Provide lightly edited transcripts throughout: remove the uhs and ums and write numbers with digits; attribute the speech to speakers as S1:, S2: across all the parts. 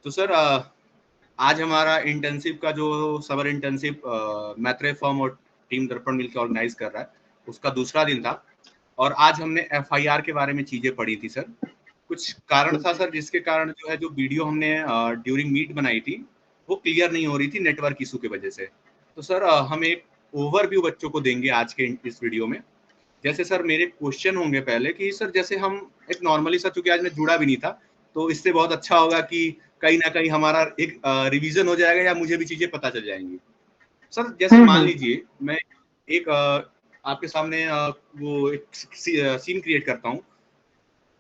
S1: तो सर आज हमारा इंटर्नशिप का जो समर इंटर्नशिप मैत्रेय फर्म और टीम दर्पण मिलकर ऑर्गेनाइज कर रहा है, उसका दूसरा दिन था। और आज हमने एफआईआर के बारे में चीजें पढ़ी थी सर। कुछ कारण था सर जिसके कारण जो है जो वीडियो हमने ड्यूरिंग मीट बनाई थी वो क्लियर नहीं हो रही थी नेटवर्क इशू की वजह से। तो सर हम एक ओवरव्यू बच्चों को देंगे आज के इस वीडियो में। जैसे सर मेरे क्वेश्चन होंगे पहले कि सर जैसे हम एक नॉर्मली सर, चूंकि आज मैं जुड़ा भी नहीं था, तो इससे बहुत अच्छा होगा कि कहीं ना कहीं हमारा एक रिवीजन हो जाएगा या मुझे भी चीजें पता चल जाएंगी। सर जैसे मान लीजिए मैं एक आपके सामने वो एक सीन क्रिएट करता हूँ।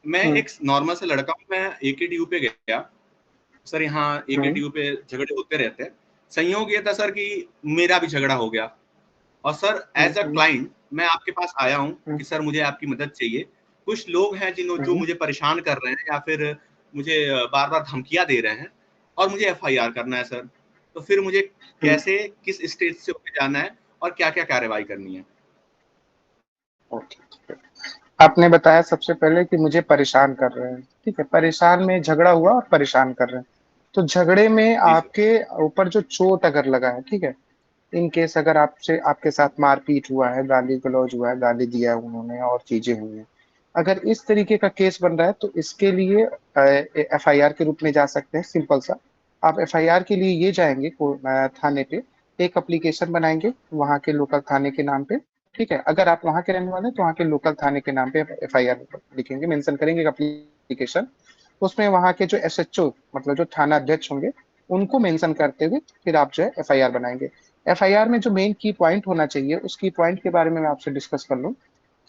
S1: मैं एक नॉर्मल से लड़का हूँ, मैं एकेडीयू पे गया सर। यहाँ एकेडीयू पे झगड़े होते रहते हैं। संयोग ये था सर कि मेरा भी झगड़ा हो गया। और सर एज अ क्लाइंट मैं आपके पास आया हूँ कि सर मुझे आपकी मदद चाहिए। कुछ लोग हैं जो मुझे परेशान कर रहे हैं या फिर मुझे बार बार धमकियां दे रहे हैं और मुझे एफआईआर करना है सर। तो फिर मुझे कैसे, किस स्टेज से होकर जाना है और क्या क्या कार्रवाई करनी है?
S2: आपने बताया सबसे पहले कि मुझे परेशान कर रहे हैं, ठीक है। परेशान में झगड़ा हुआ और परेशान कर रहे हैं, तो झगड़े में
S1: जी सर।
S2: आपके ऊपर जो चोट अगर लगा है, ठीक है, इन केस अगर आपसे आपके साथ मारपीट हुआ है, गाली गलौज हुआ है, गाली दिया है उन्होंने और चीजें हुई हैं, अगर इस तरीके का केस बन रहा है तो इसके लिए एफआईआर के रूप में जा सकते हैं। सिंपल सा, आप एफआईआर के लिए ये जाएंगे थाने पे, एक एप्लीकेशन बनाएंगे वहाँ के लोकल थाने के नाम पे, ठीक है। अगर आप वहाँ के रहने वाले हैं तो वहाँ के लोकल थाने के नाम पे एफआईआर लिखेंगे, मेंशन करेंगे एप्लीकेशन। उसमें वहाँ के जो एसएचओ, मतलब जो थाना अध्यक्ष होंगे, उनको मेंशन करते हुए फिर आप जो है एफआईआर बनाएंगे। एफआईआर में जो मेन की पॉइंट होना चाहिए, उस की पॉइंट के बारे में मैं आपसे डिस्कस कर लूं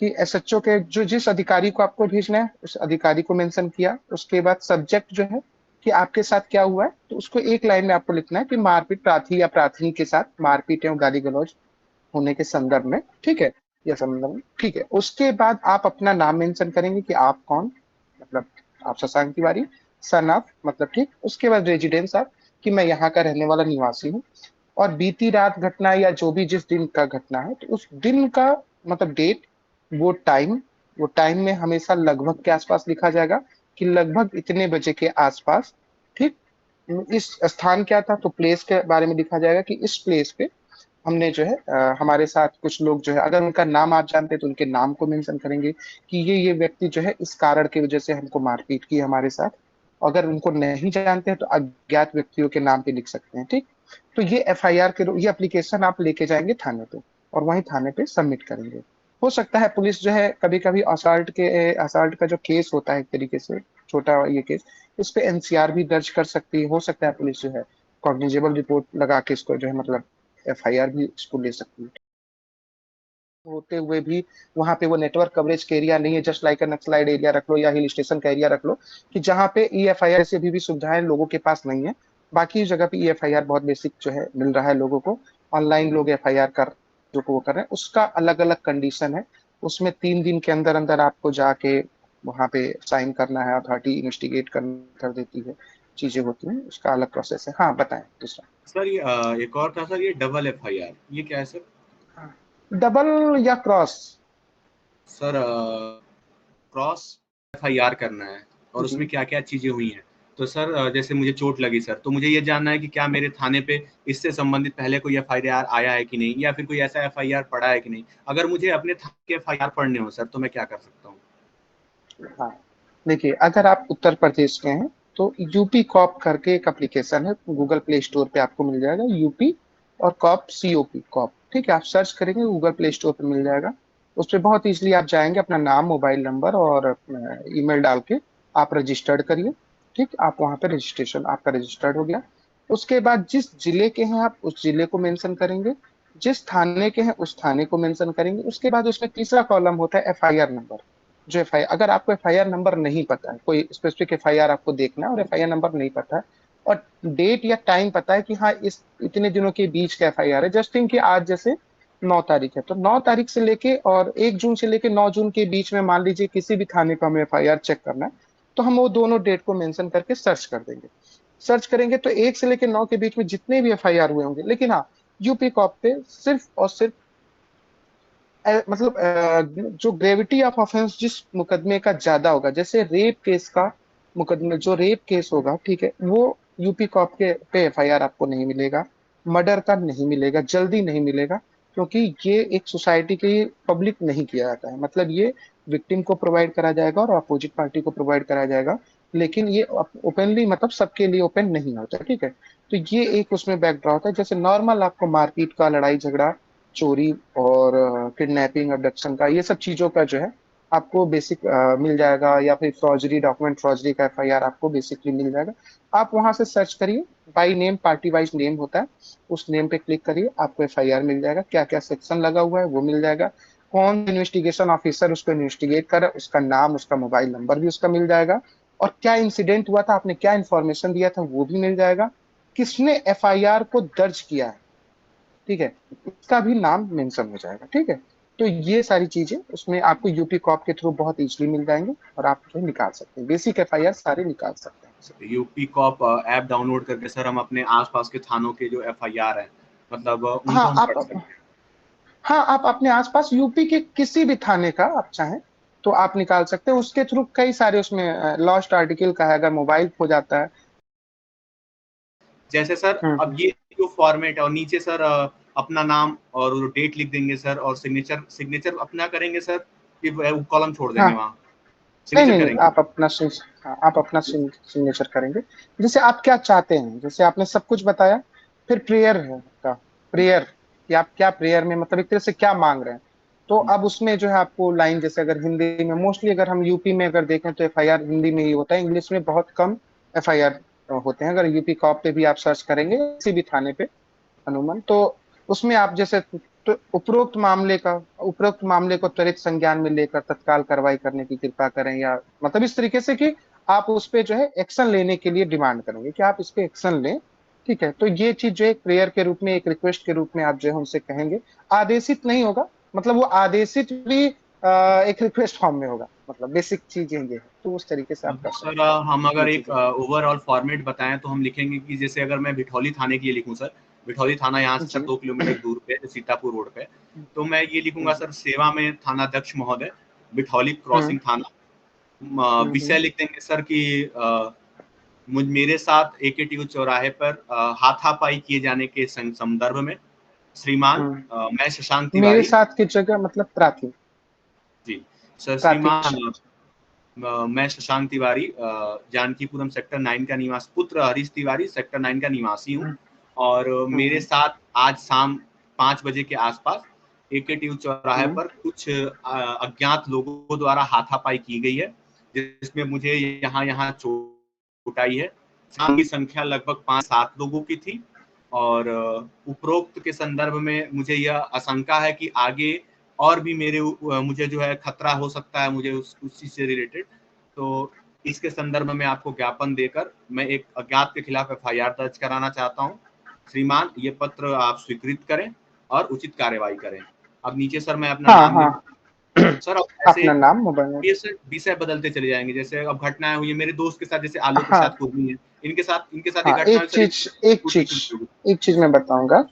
S2: कि एसएचओ के जो जिस अधिकारी को आपको भेजना है उस अधिकारी को मेंशन किया। उसके बाद सब्जेक्ट जो है कि आपके साथ क्या हुआ है, तो उसको एक लाइन में आपको लिखना है कि मारपीट प्रार्थी या प्रार्थनी के साथ मारपीट एवं गाली गलौज होने के संदर्भ में, ठीक है, या संदर्भ में, ठीक है। उसके बाद आप अपना नाम मेंशन करेंगे कि आप कौन, मतलब आप शशांक तिवारी, सन ऑफ, मतलब ठीक। उसके बाद रेजिडेंस आप, कि मैं यहाँ का रहने वाला निवासी हूँ। और बीती रात घटना या जो भी जिस दिन का घटना है, तो उस दिन का मतलब डेट, वो टाइम, वो टाइम में हमेशा लगभग के आसपास लिखा जाएगा कि लगभग इतने बजे के आसपास, ठीक। इस स्थान क्या था, तो प्लेस के बारे में लिखा जाएगा कि इस प्लेस पे हमने जो है हमारे साथ कुछ लोग जो है, अगर उनका नाम आप जानते हैं तो उनके नाम को मेंशन करेंगे कि ये व्यक्ति जो है इस कारण की वजह से हमको मारपीट की हमारे साथ। अगर उनको नहीं जानते हैं तो अज्ञात व्यक्तियों के नाम पे लिख सकते हैं, ठीक। तो ये एफआईआर के ये एप्लीकेशन आप लेके जाएंगे थाने पे और वहीं थाने पे सबमिट करेंगे। हो सकता है पुलिस जो है कभी कभी असल्ट का जो केस होता है एक तरीके से छोटा ये केस, इस पे एनसीआर भी दर्ज कर सकती है। हो सकता है पुलिस जो है कॉग्निजेबल रिपोर्ट लगा के इसको जो है मतलब एफआईआर भी इसको ले सकती है। होते हुए भी वहां पे वो नेटवर्क कवरेज का एरिया नहीं है, जस्ट लाइक अ नक्सलाइड एरिया रख लो या हिल स्टेशन का एरिया रख लो, कि जहाँ पे ई एफ आई आर से भी सुविधाएं लोगों के पास नहीं है। बाकी जगह पे ई एफ आई आर बहुत बेसिक जो है मिल रहा है लोगों को। ऑनलाइन लोग एफ आई आर कर जो वो कर रहे हैं, उसका अलग अलग कंडीशन है। उसमें 3 दिन के अंदर अंदर आपको जाके वहां पे साइन करना है, अथॉरिटी इन्वेस्टिगेट कर देती है, चीजें होती हैं, उसका अलग प्रोसेस है। हाँ बताएं दूसरा।
S1: सर ये एक और था सर, ये डबल एफआईआर ये क्या है सर?
S2: डबल या क्रॉस?
S1: सर क्रॉस एफआईआर करना है और उसमें क्या क्या चीजें हुई हैं। तो सर जैसे मुझे चोट लगी सर, तो मुझे ये जानना है कि क्या मेरे थाने पे इससे संबंधित पहले कोई एफआईआर आया है कि नहीं, या फिर कोई ऐसा एफआईआर पड़ा है कि नहीं। अगर मुझे अपने थाने के एफआईआर पढ़ने हो सर तो मैं क्या कर सकता हूँ?
S2: हाँ, देखिए अगर आप उत्तर प्रदेश के हैं तो यूपी कॉप करके एक एप्लीकेशन है, गूगल प्ले स्टोर पे आपको मिल जाएगा, यूपी और कॉप, सीओपी कॉप, ठीक है। आप सर्च करेंगे गूगल प्ले स्टोर पे मिल जाएगा। उस पर बहुत इजीली आप जाएंगे, अपना नाम, मोबाइल नंबर और ईमेल डाल के आप रजिस्टर्ड करिए, ठीक। आप वहां पे रजिस्ट्रेशन आपका रजिस्टर्ड हो गया। उसके बाद जिस जिले के हैं आप उस जिले को मेंशन करेंगे, जिस थाने के हैं उस थाने को मेंशन करेंगे। उसके बाद उसमें तीसरा कॉलम होता है एफआईआर नंबर। जो एफ आई, अगर आपको एफआईआर नंबर नहीं पता है, कोई स्पेसिफिक एफआईआर आपको देखना है और एफआईआर नंबर नहीं पता है और डेट या टाइम पता है कि हाँ इस इतने दिनों के बीच का एफआईआर है, जस्ट थिंक कि आज जैसे 9 तारीख है, तो 9 तारीख से लेके और 1 जून से लेके 9 जून के बीच में मान लीजिए किसी भी थाने का हमें एफआईआर चेक करना है, तो हम वो दोनों डेट को मेंशन करके सर्च कर देंगे। सर्च करेंगे तो 1 से लेके 9 के बीच में जितने भी एफआईआर हुए होंगे, लेकिन हाँ यूपी कॉप पे सिर्फ और सिर्फ मतलब जो ग्रेविटी ऑफ ऑफेंस जिस मुकदमे का ज्यादा होगा, जैसे रेप केस का मुकदमे, जो रेप केस होगा, ठीक है, वो यूपी कॉप के पे एफआईआर आपको नहीं मिलेगा, मर्डर का नहीं मिलेगा, जल्दी नहीं मिलेगा, क्योंकि ये एक सोसाइटी के पब्लिक नहीं किया जाता है। मतलब ये विक्टिम को प्रोवाइड करा जाएगा और अपोजिट पार्टी को प्रोवाइड करा जाएगा, लेकिन ये ओपनली मतलब सबके लिए ओपन नहीं होता है, ठीक है। तो ये एक उसमें बैकड्रॉप होता है। जैसे नॉर्मल आपको मारपीट का, लड़ाई झगड़ा, चोरी और किडनैपिंग, अबडक्शन का, ये सब चीजों का जो है आपको बेसिक मिल जाएगा, या फिर फॉर्जरी, डॉक्यूमेंट फॉर्जरी का एफआईआर आपको बेसिकली मिल जाएगा। आप वहां से सर्च करिए, by name, party wise name होता है, उस नेम पे क्लिक करिए, आपको एफआईआर मिल जाएगा। क्या क्या सेक्शन लगा हुआ है वो मिल जाएगा, कौन इन्वेस्टिगेशन ऑफिसर उसको इन्वेस्टिगेट कर रहा है, उसका नाम, उसका मोबाइल नंबर भी उसका मिल जाएगा, और क्या इंसिडेंट हुआ था, आपने क्या इन्फॉर्मेशन दिया था, वो भी मिल जाएगा। किसने एफआईआर को दर्ज किया है, ठीक है, इसका भी नाम मेंशन हो जाएगा, ठीक है। तो ये सारी चीजें उसमें आपको यूपी कॉप के थ्रू बहुत इजीली मिल जाएंगे, और आप जो है निकाल सकते हैं, बेसिक एफआईआर सारे निकाल सकते हैं उससे।
S1: यूपी कॉप ऐप डाउनलोड करके सर हम अपने आसपास के थानों के जो एफआईआर है, मतलब
S2: हाँ
S1: उनको हम
S2: आप
S1: पढ़ सकते हैं।
S2: हाँ, आप अपने आसपास यूपी के किसी भी थाने का आप चाहें तो आप निकाल सकते हैं। उसके थ्रू कई सारे उसमें लॉस्ट आर्टिकल का है, अगर मोबाइल खो जाता है।
S1: जैसे सर अब
S2: हम्म।
S1: ये जो फॉर्मेट है, और नीचे सर अपना नाम और डेट लिख देंगे सर, और सिग्नेचर सिग्नेचर अपना करेंगे सर, कि कॉलम छोड़ देंगे
S2: हाँ,
S1: वहाँ,
S2: नहीं
S1: सिग्नेचर
S2: नहीं नहीं,
S1: करेंगे।
S2: हाँ, आप अपना सिग्नेचर करेंगे, जैसे आप क्या चाहते हैं। जैसे आपने सब कुछ बताया, फिर प्रेयर है आपका, प्रेयर कि आप क्या प्रेयर में मतलब एक तरह से क्या मांग रहे हैं। तो अब उसमें जो है आपको लाइन, जैसे अगर हिंदी में मोस्टली, अगर हम यूपी में अगर देखें तो एफआईआर हिंदी में ही होता है, इंग्लिश में बहुत कम एफआईआर होते हैं। अगर यूपी कॉप पे भी आप सर्च करेंगे किसी भी थाने पे अनुमान, तो उसमें आप जैसे तो उपरोक्त मामले को त्वरित संज्ञान में लेकर तत्काल कार्रवाई करने की कृपा करें, या मतलब इस तरीके से कि आप उस पे जो है एक्शन लेने के लिए डिमांड करेंगे कि आप इस पे एक्शन लें, ठीक है। तो ये चीज जो है एक प्रेयर के रूप में, एक रिक्वेस्ट के रूप में आप जो है उनसे कहेंगे। आदेशित नहीं होगा, मतलब वो आदेशित भी एक रिक्वेस्ट फॉर्म में होगा, मतलब बेसिक चीजें ये है, तो उस तरीके से आप कर
S1: सर
S2: सकते हैं
S1: हम
S2: ये
S1: अगर एक
S2: चीजें।
S1: ओवरऑल फॉर्मेट बताएं तो हम लिखेंगे कि जैसे अगर मैं भिठौली थाने के लिए लिखूं सर, भिठौली थाना यहाँ से सर
S2: जी।
S1: 2 किलोमीटर दूर पे है, सीतापुर रोड पे। तो मैं ये लिखूंगा
S2: हम्म
S1: सर, सेवा में थानाध्यक्ष महोदय, भिठौली
S2: हम्म
S1: क्रॉसिंग थाना।
S2: हम्म
S1: विषय लिख देंगे सर कि मुझ मेरे साथ एकेटीयू चौराहे पर हाथापाई किए जाने के संदर्भ में श्रीमान
S2: हम्म।
S1: मैं शशांक
S2: मेरे
S1: तिवारी।
S2: साथ की जगह मतलब प्राथी,
S1: जी सर,
S2: प्राथी।
S1: श्रीमान मैं शशांक तिवारी जानकीपुरम सेक्टर 9 का निवासी, पुत्र हरीश तिवारी सेक्टर 9 का निवासी हूँ।
S2: हम्म
S1: और मेरे
S2: हम्म
S1: साथ आज शाम 5 बजे के आसपास एकेटीयू चौराहे
S2: हम्म
S1: पर कुछ अज्ञात लोगों द्वारा हाथापाई की गई है, जिसमें मुझे यहाँ यहाँ चोट आई है। शाम की संख्या लगभग 5-7 लोगों की थी। और उपरोक्त के संदर्भ में मुझे यह आशंका है कि आगे और भी मुझे जो है खतरा हो सकता है, मुझे उस चीज से रिलेटेड। तो इसके संदर्भ में आपको ज्ञापन देकर मैं एक अज्ञात के खिलाफ एफआईआर दर्ज कराना चाहता हूँ। श्रीमान ये पत्र आप स्वीकृत करें और उचित कार्यवाही करें। अब नीचे सर मैं अपना
S2: हाँ
S1: नाम
S2: हाँ।
S1: लिख सर। अब ऐसे
S2: अपना नाम, मोबाइल नंबर।
S1: ये सर विषय बदलते चले जाएंगे, जैसे अब घटनाएं हुई है मेरे दोस्त के साथ, जैसे आलोक प्रसाद
S2: हाँ
S1: कुर्मी है, इनके साथ
S2: हाँ,
S1: एक घटना हुई सर,
S2: एक
S1: स्कूटी
S2: चीज
S1: चोरी हो गई।
S2: एक चीज मैं बताऊंगा।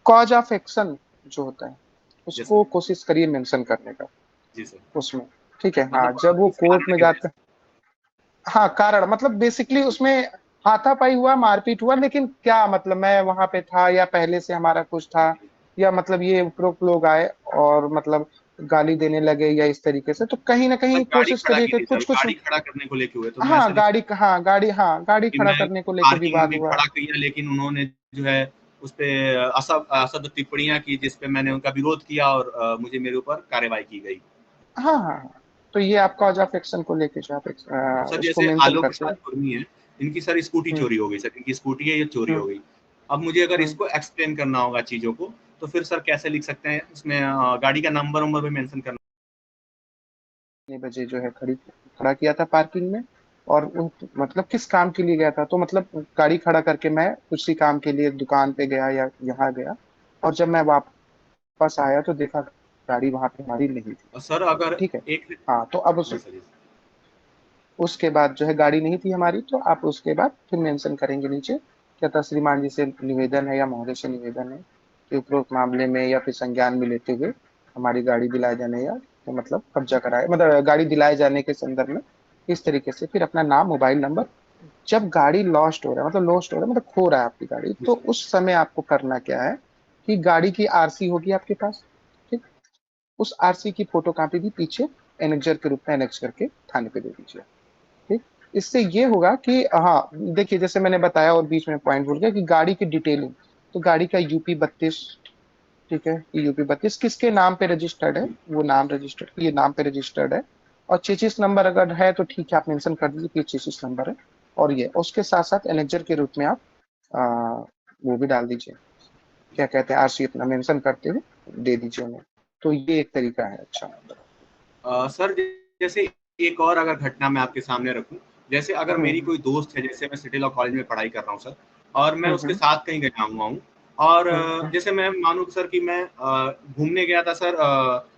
S2: कॉज ऑफ एक्शन जो होता है
S1: यस सर।
S2: उसको कोशिश करिए मेंशन करने का
S1: जी सर।
S2: उसमें, ठीक है। हाँ,
S1: मतलब
S2: जब वो
S1: किस
S2: कोर्ट
S1: कारण
S2: में
S1: की वजह
S2: जाता,
S1: से।
S2: हाँ कारण मतलब बेसिकली उसमें हाथापाई हुआ, मारपीट हुआ, लेकिन क्या मतलब मैं वहां पे था या पहले से हमारा कुछ था, या मतलब ये उपरोक्त लोग आए और मतलब गाली देने लगे या इस तरीके से, तो कहीं ना
S1: सर
S2: कहीं
S1: गाड़ी
S2: कोशिश
S1: खड़ा
S2: करिए
S1: की
S2: कि
S1: थी सर,
S2: कुछ कुछ।
S1: गाड़ी खड़ा करने को लेके हुए, तो मैं
S2: हाँ
S1: सर इस
S2: गाड़ी, हाँ गाड़ी
S1: कि
S2: खड़ा
S1: मैं
S2: करने को लेके
S1: पार्किंग
S2: विवाद
S1: में
S2: हुआ।
S1: खड़ा किया, लेकिन उन्होंने जो है उस पे असद टिप्पणियां की, जिस पे मैंने उनका विरोध किया और मुझे मेरे ऊपर कार्रवाई की गई।
S2: हाँ हाँ हाँ। तो ये आप कॉज ऑफ एक्शन को लेके जो आप
S1: तो सर
S2: उसको
S1: जैसे
S2: मेंशन
S1: आलोक
S2: करते
S1: प्रसाद
S2: हैं।
S1: कुर्मी है, इनकी सर स्कूटी
S2: हम्म
S1: चोरी हो गई सर, इनकी स्कूटी है, ये चोरी हो
S2: हम्म
S1: गई। अब मुझे अगर
S2: हम्म।
S1: इसको एक्सप्लेन करना होगा चीजों को, तो फिर सर कैसे लिख सकते हैं इसमें, गाड़ी का नंबर नंबर भी मेंशन करना।
S2: कितने बजे जो है खड़ा किया था पार्किंग में, और मतलब किस काम के लिए गया था, तो मतलब गाड़ी खड़ा करके मैं उसी काम के लिए दुकान पे गया या यहाँ गया, और जब मैं वापस आया तो देखा गाड़ी वहां पे हमारी नहीं थी,
S1: और सर अगर
S2: ठीक है।
S1: एक,
S2: हाँ तो अब
S1: जी सर, जी सर।
S2: उसके बाद जो है गाड़ी नहीं थी हमारी, तो आप उसके बाद फिर मेंशन करेंगे नीचे, क्या था श्रीमान जी से निवेदन है या महोदय से निवेदन है कि उपरोक्त मामले में या फिर संज्ञान में लेते हुए हमारी गाड़ी दिलाए जाने या तो मतलब कब्जा कराए, मतलब गाड़ी दिलाए जाने के संदर्भ में इस तरीके से फिर अपना नाम, मोबाइल नंबर जब गाड़ी लॉस्ट हो रहा है, मतलब लॉस्ट हो रहा है मतलब खो रहा है आपकी गाड़ी, तो उस समय आपको करना क्या है कि गाड़ी की आरसी होगी आपके पास, ठीक, उस आरसी की फोटो कॉपी भी पीछे एनेक्जर के रूप में एनेक्स करके थाने पे दे दीजिए। ठीक, इससे ये होगा कि हाँ देखिए, जैसे मैंने बताया और बीच में पॉइंट भूल गया कि गाड़ी की डिटेलिंग, तो गाड़ी का यूपी 32, ठीक है, यूपी 32 किसके नाम पे रजिस्टर्ड है, वो नाम रजिस्टर्ड, ये नाम पे रजिस्टर्ड है, और चेचिस नंबर अगर है तो ठीक है, आप मेंशन कर दीजिए कि चेचिस नंबर है, और ये उसके साथ साथ एनेक्जर के रूप में आप आ, वो भी डाल दीजिए, क्या कहते हैं, आरसी अपना मेंशन करते हुए दे दीजिए उन्हें। तो ये एक तरीका है। अच्छा,
S1: सर जैसे एक और अगर घटना मैं आपके सामने रखूं, जैसे अगर मेरी
S2: हम्म
S1: कोई दोस्त है, जैसे मैं सिटी लॉ कॉलेज में पढ़ाई कर रहा हूँ सर, और मैं उसके
S2: हम्म
S1: साथ कहीं गया हुआ हूँ, और
S2: हम्म,
S1: जैसे मैं मानू सर कि मैं घूमने गया था सर,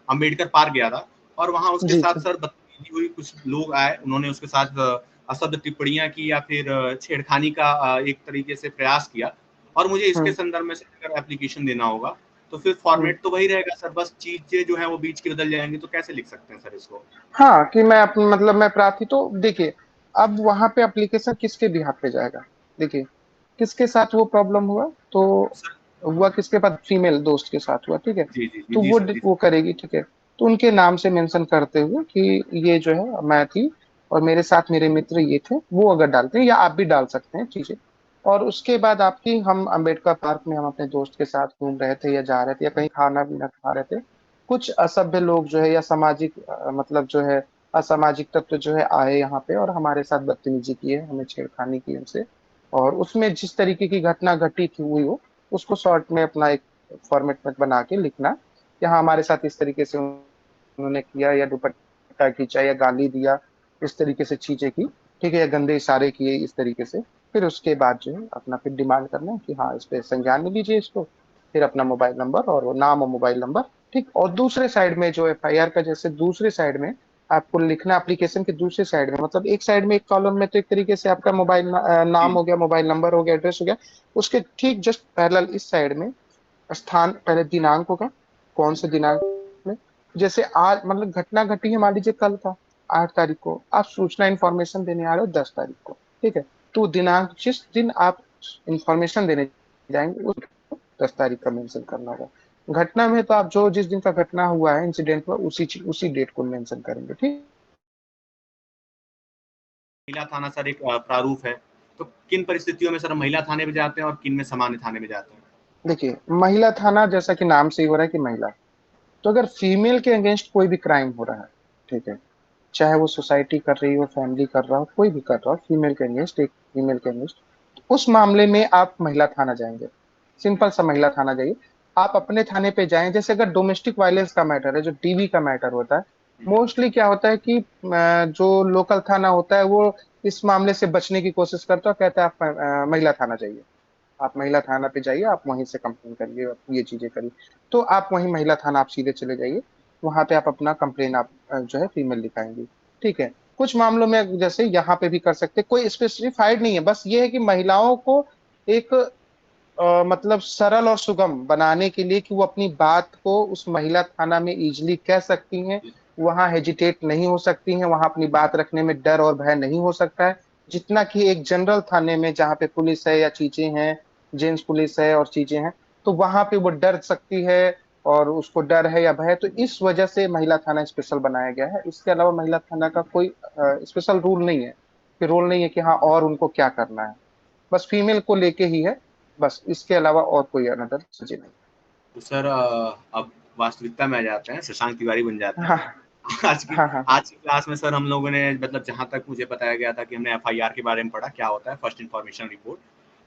S1: अंबेडकर पार्क गया था, और वहाँ उसके
S2: जी
S1: साथ
S2: जी,
S1: सर बदतमीजी हुई, कुछ लोग आए, उन्होंने उसके साथ अशब्द टिप्पणियां की या फिर छेड़खानी का एक तरीके से प्रयास किया, और मुझे इसके
S2: हम्म
S1: संदर्भ में सर अगर एप्लीकेशन देना होगा, तो फिर
S2: हम्म।
S1: फॉर्मेट तो वही रहेगा सर, बस चीजें जो है वो बीच की बदल जाएंगी, तो कैसे लिख सकते हैं सर इसको?
S2: हाँ, कि मैं मतलब मैं प्रार्थी, तो देखिए, अब वहां पे एप्लीकेशन किसके बिहाफ पे जाएगा, देखिए, किसके साथ वो प्रॉब्लम हुआ, तो
S1: सर
S2: हुआ किसके पास, फीमेल दोस्त के साथ हुआ, ठीक है,
S1: जी जी जी
S2: तो
S1: जी
S2: वो
S1: सर, जी
S2: वो
S1: सर।
S2: करेगी, ठीक है, तो उनके नाम से मेंशन करते हुए कि ये जो है मैं थी और मेरे साथ मेरे मित्र ये थे, वो अगर डालते हैं, या आप भी डाल सकते हैं चीजें, और उसके बाद आपकी, हम अंबेडकर पार्क में हम अपने दोस्त के साथ घूम रहे थे या जा रहे थे या कहीं खाना पीना खा रहे थे, कुछ असभ्य लोग जो है या सामाजिक मतलब जो है असामाजिक तत्व जो है आए यहाँ पे और हमारे साथ बदतमीजी की है, हमें छेड़खानी की उनसे, और उसमें जिस तरीके की घटना घटी थी हुई हो, उसको शॉर्ट में अपना एक फॉर्मेट में बना के लिखना कि हाँ हमारे साथ इस तरीके से उन्होंने किया, या दुपट्टा खींचा या गाली दिया, इस तरीके से चीजें की, ठीक है, या गंदे इशारे किए इस तरीके से, फिर उसके बाद जो है अपना फिर डिमांड करना है कि हाँ इस पे संज्ञान में लीजिए इसको, फिर अपना मोबाइल नंबर और वो नाम और मोबाइल नंबर, ठीक, और दूसरे साइड में जो एफआईआर का, जैसे दूसरे साइड में आपको लिखना एप्लीकेशन के दूसरे साइड में, मतलब एक साइड में एक कॉलम में तो एक तरीके से आपका नाम
S1: जी
S2: हो गया, मोबाइल नंबर हो गया, एड्रेस हो गया, उसके ठीक जस्ट पैरेलल इस साइड में स्थान, पहले दिनांक होगा, कौन से दिनांक में, जैसे आज मतलब घटना घटी है मान लीजिए कल का 8 तारीख को, आप सूचना इंफॉर्मेशन देने आ रहे हो 10 तारीख को, ठीक है, तो दिनांक जिस दिन आप इंफॉर्मेशन देने जाएंगे उस 10 तारीख का मेंशन करना होगा। घटना में तो आप जो जिस दिन का घटना हुआ है इंसिडेंट हुआ उसी डेट को मेंशन करेंगे, ठीक।
S1: महिला थाना सर एक प्रारूप है, तो किन परिस्थितियों में सर हम महिला थाने में जाते हैं और किन में सामान्य थाने में जाते हैं?
S2: देखिए, महिला थाना जैसा कि नाम से ही हो रहा है कि महिला, तो अगर फीमेल के अगेंस्ट कोई भी क्राइम हो रहा है, ठीक है, चाहे वो सोसाइटी कर रही हो, फैमिली कर रहा हो, कोई भी कर रहा हो, फीमेल के अगेंस्ट, एक फीमेल के अगेंस्ट, उस मामले में आप महिला थाना जाएंगे, सिंपल सा महिला थाना जाइए। आप अपने थाने पे जाएं, जैसे अगर डोमेस्टिक वायलेंस का मैटर है, जो डीवी का मैटर होता है, मोस्टली क्या होता है कि जो लोकल थाना होता है वो इस मामले से बचने की कोशिश करता है, कहता है आप महिला थाना जाइए, आप महिला थाना पे जाइए, आप वहीं से कंप्लेन करिए, आप ये चीजें करिए, तो आप वहीं महिला थाना आप सीधे चले जाइए, वहां पे आप अपना कंप्लेन आप जो है फीमेल लिखाएंगे, ठीक है। कुछ मामलों में जैसे यहाँ पे भी कर सकते, कोई स्पेसिफाइड नहीं है, बस ये है कि महिलाओं को एक मतलब सरल और सुगम बनाने के लिए कि वो अपनी बात को उस महिला थाना में इजीली कह सकती हैं, वहां हेजिटेट नहीं हो सकती हैं, वहां अपनी बात रखने में डर और भय नहीं हो सकता है, जितना कि एक जनरल थाने में जहाँ पे पुलिस है या चीजें हैं, जेंट्स पुलिस है और चीजें हैं, तो वहां पे वो डर सकती है, और उसको डर है या भय है, तो इस वजह से महिला थाना स्पेशल बनाया गया है। इसके अलावा महिला थाना का कोई स्पेशल रूल नहीं है, कि रोल नहीं है कि हाँ और उनको क्या करना है, बस फीमेल को लेके ही है, बस इसके अलावा और कोई अनदर चीजें नहीं।
S1: तो सर अब वास्तविकता में आ जाते हैं, शशांक तिवारी बन जाते हैं।
S2: हाँ
S1: आज की
S2: हाँ हाँ हाँ।
S1: आज की क्लास में सर हम लोगों ने, मतलब जहां तक मुझे बताया गया था कि हमने एफआईआर के बारे में पढ़ा, क्या होता है फर्स्ट इन्फॉर्मेशन रिपोर्ट,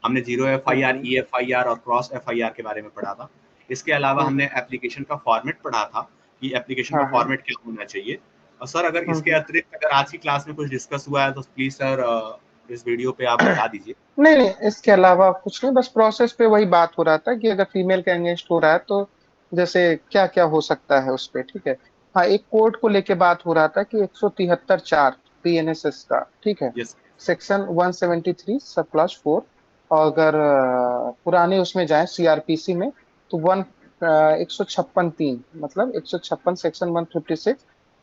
S1: हमने जीरो एफआईआर,
S2: हम्म
S1: ई एफआईआर और क्रॉस एफआईआर के बारे में पढ़ा था। इसके अलावा हमने
S2: हम्म,
S1: एप्लीकेशन का फॉर्मेट पढ़ा था कि एप्लीकेशन का
S2: हाँ हाँ,
S1: फॉर्मेट क्या होना चाहिए। और सर अगर इसके
S2: हम्म।
S1: अतिरिक्त अगर आज की क्लास में कुछ डिस्कस हुआ है तो प्लीज सर इस वीडियो पे आप बता दीजिए।
S2: नहीं नहीं, इसके अलावा कुछ नहीं, बस प्रोसेस पे वही बात हो रहा था कि अगर फीमेल के अगेंस्ट हो रहा है तो जैसे क्या क्या हो सकता है उस पे, ठीक है। हाँ, एक कोर्ट को लेके बात हो रहा था कि 173(4) पीएनएसएस का, ठीक है,
S1: यस।
S2: सेक्शन 173 सब क्लास 4, और अगर पुराने उसमें जाए सीआरपीसी में तो 156(3), मतलब 156 सेक्शन 156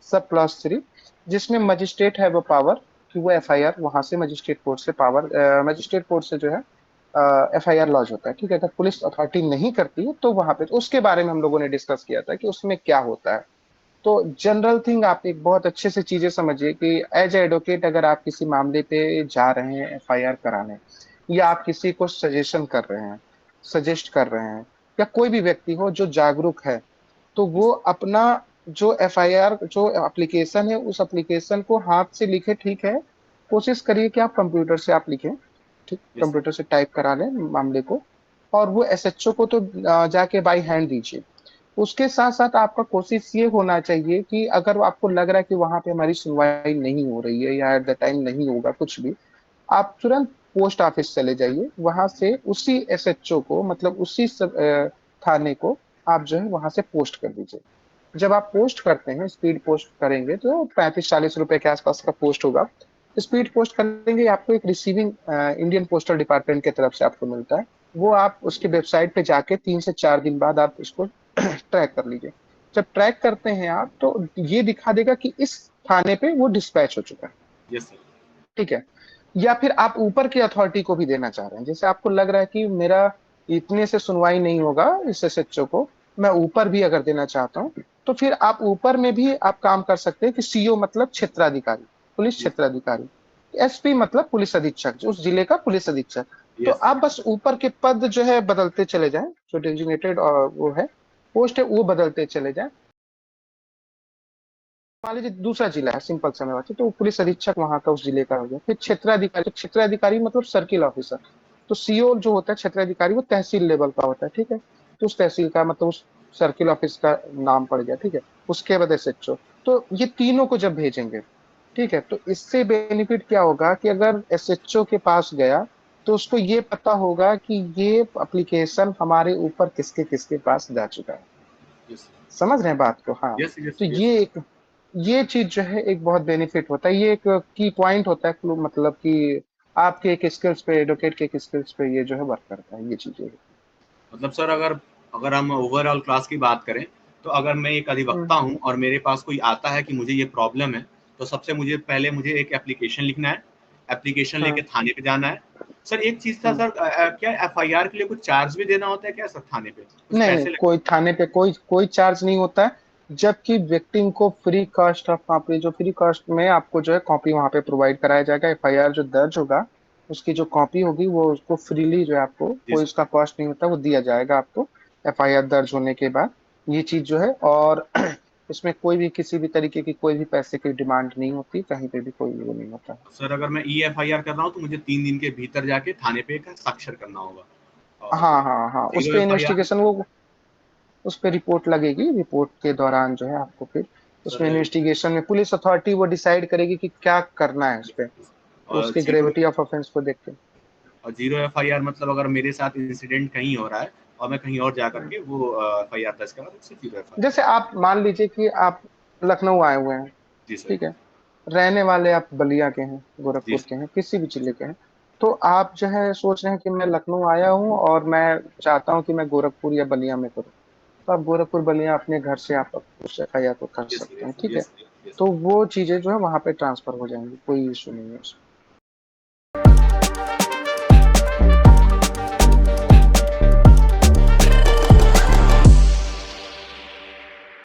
S2: सब क्लास 3, जिसमें मजिस्ट्रेट है वो पावर कि वो एफआईआर वहां से मजिस्ट्रेट कोर्ट से मजिस्ट्रेट कोर्ट से जो है एफआईआर लॉन्च होता है, ठीक है। अगर पुलिस अथॉरिटी नहीं करती है तो वहां पे, तो उसके बारे में हम लोगों ने डिस्कस किया था कि उसमें क्या होता है। तो जनरल थिंग आप एक बहुत अच्छे से चीजें समझिए कि एज एडवोकेट अगर आप किसी मामले पे जा रहे हैं एफआईआर कराने, या आप किसी को सजेशन कर रहे हैं, सजेस्ट कर रहे हैं, या कोई भी व्यक्ति हो जो जागरूक है, तो वो अपना जो एफआईआर जो एप्लीकेशन है उस एप्लीकेशन को हाथ से लिखे, ठीक है। कोशिश करिए कि आप कंप्यूटर से आप लिखें, ठीक,
S1: यस
S2: कंप्यूटर से टाइप करा लें मामले को। और वो एसएचओ को तो जाके बाई हैंड दीजिए। उसके साथ साथ आपका कोशिश ये होना चाहिए कि अगर आपको लग रहा है कि वहां पे हमारी सुनवाई नहीं हो रही है या एट द टाइम नहीं होगा कुछ भी, आप तुरंत पोस्ट ऑफिस चले जाइए। वहां से उसी एसएचओ को, मतलब उसी थाने को आप जो है वहां से पोस्ट कर दीजिए। जब आप पोस्ट करते हैं, स्पीड पोस्ट करेंगे तो 35-40 रुपए के आसपास का पोस्ट होगा। स्पीड पोस्ट करेंगे, आपको एक रिसीविंग इंडियन पोस्टल डिपार्टमेंट की तरफ से आपको मिलता है। वो आप उसके वेबसाइट पे जाके 3 से 4 दिन बाद आप उसको ट्रैक कर लीजिए। जब ट्रैक करते हैं आप, तो ये दिखा देगा कि इस थाने पे वो डिस्पैच हो चुका है,
S1: यस सर।
S2: ठीक है। या फिर आप ऊपर की अथॉरिटी को भी देना चाह रहे हैं, जैसे आपको लग रहा है कि मेरा इतने से सुनवाई नहीं होगा इस एसएचओ को, मैं ऊपर भी अगर देना चाहता हूँ, तो फिर आप ऊपर में भी आप काम कर सकते हैं कि सीओ मतलब क्षेत्राधिकारी, पुलिस
S1: यस
S2: क्षेत्राधिकारी। एसपी मतलब पुलिस अधीक्षक, जो उस जिले का पुलिस अधीक्षक। तो
S1: यस
S2: आप बस ऊपर के पद जो है बदलते चले जाएं, जो डेजिग्नेटेड और वो है पोस्ट है वो बदलते चले जाएं। मान लीजिए दूसरा जिला है, सिंपल समय बात है, तो पुलिस अधीक्षक वहां का उस जिले का हो गया। फिर क्षेत्राधिकारी, तो क्षेत्राधिकारी मतलब सर्किल ऑफिसर। तो सीओ जो होता है क्षेत्राधिकारी, वो तहसील लेवल का होता है, ठीक है। तो उस तहसील का मतलब उस सर्किल ऑफिस का नाम पड़ गया, ठीक है। उसके बाद एसएचओ। तो ये तीनों को जब भेजेंगे, ठीक है, तो इससे बेनिफिट क्या होगा कि अगर एसएचओ के पास गया तो उसको ये पता होगा कि ये एप्लीकेशन हमारे ऊपर किसके किसके पास जा चुका है।
S1: यस
S2: समझ रहे हैं बात को? हाँ।
S1: यस यस
S2: तो
S1: यस।
S2: ये चीज जो है एक बहुत बेनिफिट होता है, ये एक की पॉइंट होता है, मतलब कि आपके एक स्किल्स पे, एडवोकेट के एक स्किल्स पे ये जो है वर्क करता है, ये चीजें।
S1: मतलब सर, अगर अगर हम ओवरऑल क्लास की बात करें, तो अगर मैं एक
S2: हम्म
S1: अधिवक्ता हूं और मेरे पास कोई आता है कि मुझे ये प्रॉब्लम है, तो सबसे मुझे पहले मुझे एक एप्लीकेशन लिखना है, एप्लीकेशन लेके
S2: हम्म
S1: थाने पे जाना है। सर एक चीज था
S2: हम्म।
S1: सर, क्या एफआईआर के लिए कुछ चार्ज भी देना होता है क्या सर? थाने पे कुछ
S2: नहीं नहीं,
S1: पैसे लगते
S2: कोई थाने पे कोई कोई चार्ज नहीं होता है। जबकि विक्टिम को फ्री कॉस्ट ऑफ कॉपी, जो फ्री कॉस्ट में आपको जो है कॉपी वहां पे प्रोवाइड कराया जाएगा। एफआईआर जो दर्ज होगा उसकी जो कॉपी होगी वो उसको फ्रीली जो है, आपको
S1: हैं? जी
S2: कोई
S1: सर।
S2: उसका कॉस्ट नहीं होता, वो दिया जाएगा आपको एफआईआर दर्ज होने के बाद। ये चीज जो है, और इसमें कोई भी किसी भी तरीके की कोई भी पैसे की डिमांड नहीं होती, कहीं पे भी कोई वो नहीं होता।
S1: सर अगर मैं ई एफआईआर कर रहा हूँ तो मुझे 3 दिन के भीतर जाके थाने पे एक हस्ताक्षर करना होगा, और
S2: हाँ हाँ हाँ, उस
S1: जीरो
S2: पे
S1: एफआईआर।
S2: इन्वेस्टिगेशन, वो उस पे रिपोर्ट लगेगी। रिपोर्ट के दौरान जो है आपको फिर उसमें
S1: सर
S2: इन्वेस्टिगेशन में पुलिस अथॉरिटी वो डिसाइड करेगी कि क्या करना है उस पे, तो
S1: और
S2: उसकी
S1: जीरो
S2: ग्रेविटी ऑफ ऑफेंस को देख के।
S1: और जीरो एफआईआर मतलब अगर मेरे साथ इंसिडेंट कहीं हो रहा है और मैं कहीं और जा करके वो एफआईआर दर्ज करा, तो सिर्फ जीरो एफआईआर।
S2: जैसे आप मान लीजिए कि आप लखनऊ आए हुए हैं,
S1: जी सर।
S2: ठीक है। रहने वाले आप बलिया के हैं,
S1: जी
S2: गोरखपुर
S1: सर।
S2: के हैं, किसी भी जिले के हैं। तो आप जो है सोच रहे हैं कि मैं लखनऊ आया हूँ और मैं चाहता हूँ कि मैं गोरखपुर या बलिया में करूँ। तो आप गोरखपुर बलिया अपने घर से आप उस एफआईआर को कर
S1: यस
S2: सकते हैं,
S1: सर
S2: ठीक है।
S1: यस यस
S2: तो
S1: सर।
S2: वो चीजें जो है वहां पे ट्रांसफर हो जाएंगी, कोई इशू नहीं है उसमें।